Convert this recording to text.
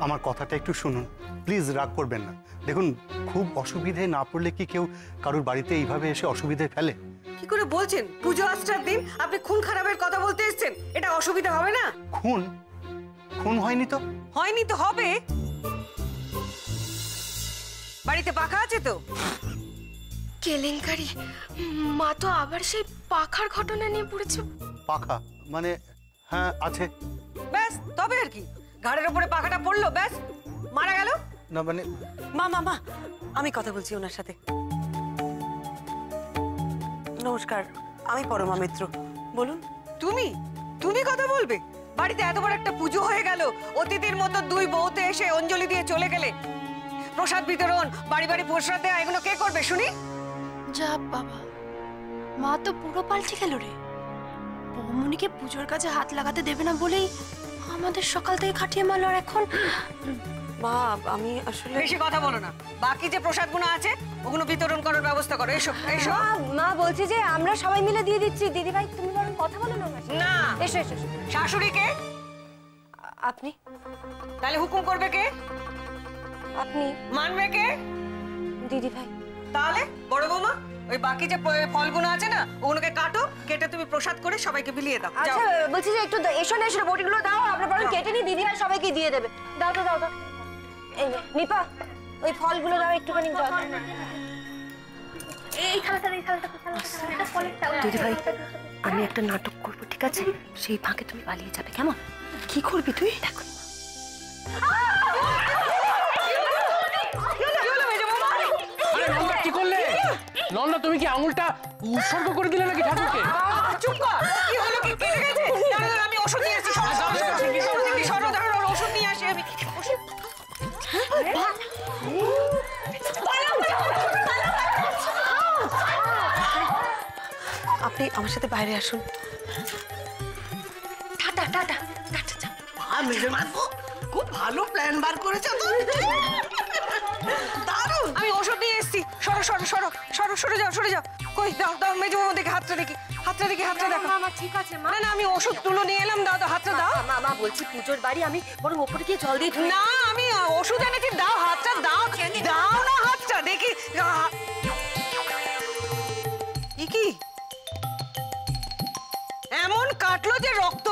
আমার কথাটা একটু শুনুন, প্লিজ রাগ করবেন না। দেখুন, খুব অসুবিধায় না পড়লে কি কেউ কারোর বাড়িতে এইভাবে এসে অসুবিধায় ফেলে? কি করে বলছেন? পুজো আশ্রার দিন আপনি খুন খারাপের কথা বলতে এসেছেন, এটা অসুবিধা হবে না? খুন? খুন হয়নি তো। হয়নি তো হবে? বাড়িতে পাখা আছে তো? কেলেঙ্কারি, মা তো আবার সেই পাখার ঘটনা নিয়ে পড়েছে। পাখা মানে? হ্যাঁ আছে। ব্যাস, তবে আর কি? ঘাড়ের উপরে পাখাটা পড়লো, ব্যাস মারা গেল? না মানে মা মা মা, আমি কথা বলছি ওনার সাথে। নমস্কার, আমি পরমা মিত্র। বলুন। তুমি তুমি কথা বলবে? বাড়িতে এত বড় একটা পুজো হয়ে গেল, অতিথির মতো দুই বউতে এসে অঞ্জলি দিয়ে চলে গেলে, প্রসাদ বিতরণ, বাড়ি বাড়ি প্রসাদ দেয়া, এগুলো কে করবে শুনি? যা বাবা, মা তো পুরো পাল্টে গেল রে। বৌমনিকে পুজোর কাজে হাত লাগাতে দেবে না বলেই আমাদের সকাল থেকে খাটিয়ে মারলো। আর এখন মা, আমি আসলে বেশি কথা বলো না। বাকি যে প্রসাদগুলো আছে ওগুলো বিতরণ করার ব্যবস্থা করো। এসো এসো। মা বলছি যে আমরা সবাই মিলে দিয়ে দিচ্ছি। দিদি ভাই, তুমি বরং কথা বলো না। না, এসো এসো। শাশুড়ি কে? আপনি। তাহলে হুকুম করবে কে? আপনি। মানবে কে? দিদি ভাই। তাহলে বড় বৌমা, ওই বাকি যে ফলগুলো আছে না, ওগুলোকে কাটো, কেটে তুমি প্রসাদ করে সবাইকে বিলিয়ে দাও। আচ্ছা, বলছি যে একটু এসো না, এসো, বটিগুলো দাও। আমরা বরং কেটে নি, দিদি ভাই সবাইকে দিয়ে দেবে। দাও তো, দাও দাও। এই নিপা, ওই ফলগুলো দাও একটুখানি। এই থালাটা দিদি ভাই, আমি একটা নাটক করবো, ঠিক আছে? সেই ফাঁকে তুমি পালিয়ে যাবে, কেমন? কি করবি তুই? দেখো। কি করলে নন্দা? তুমি কি আঙুলটা উৎসর্গ করে দিলে নাকি ঠাকুরকে? চুপ কর। কি হলো? কি কেটে গেছে? দাঁড়াও, আমি ওষুধ নিয়ে আসছি। সরো, দাঁড়াও, ওষুধ নিয়ে আসি আমি। আপনি আমার সাথে বাইরে আসুন। Tata tata tata. মেজে মারবো, খুব ভালো প্ল্যান বার করেছো তো। দারুণ। আমি ওষুধ নিয়ে এসেছি। সরো সরো সরো সরো, সরে যাও, সরে যাও। কই দাও দাও, মেজো মামা দেখি হাতটা, দেখি হাতটা, দেখি হাতটা দেখো। মা ঠিক আছে মা। না না, আমি ওষুধ তুলো নিয়ে এলাম। দাও দাও, হাতটা দাও। মা বলছি পুজোর বাড়ি, আমি বরং ওপরে গিয়ে জল দিয়ে না, আমি ওষুধ এনেছি। দাও হাতটা, দাও দাও না হাতটা, দেখি। কি এমন কাটলো যে রক্ত